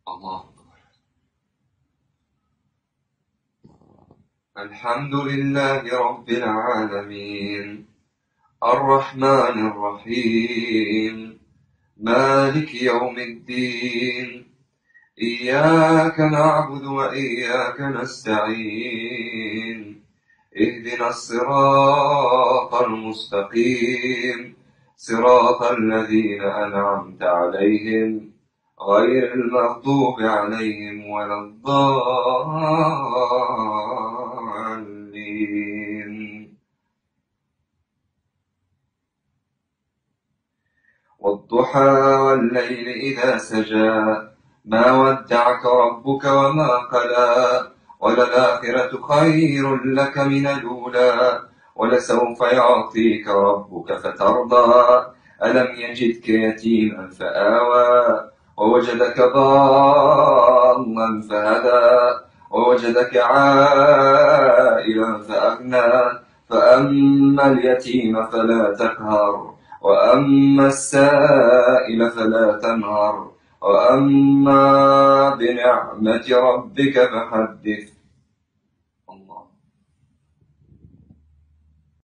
الله أكبر. الحمد لله رب العالمين، الرحمن الرحيم، مالك يوم الدين، إياك نعبد وإياك نستعين، اهدنا الصراط المستقيم، صراط الذين أنعمت عليهم غير المغضوب عليهم ولا الضالين. والضحى والليل إذا سجى، ما ودعك ربك وما قلى، وللآخرة خير لك من الأولى، ولسوف يعطيك ربك فترضى. ألم يجدك يتيما فآوى، ووجدك ضالا فهدى، ووجدك عائلا فأغنى، فأما اليتيم فلا تقهر، وأما السائل فلا تنهر، وأما بنعمة ربك فحدث.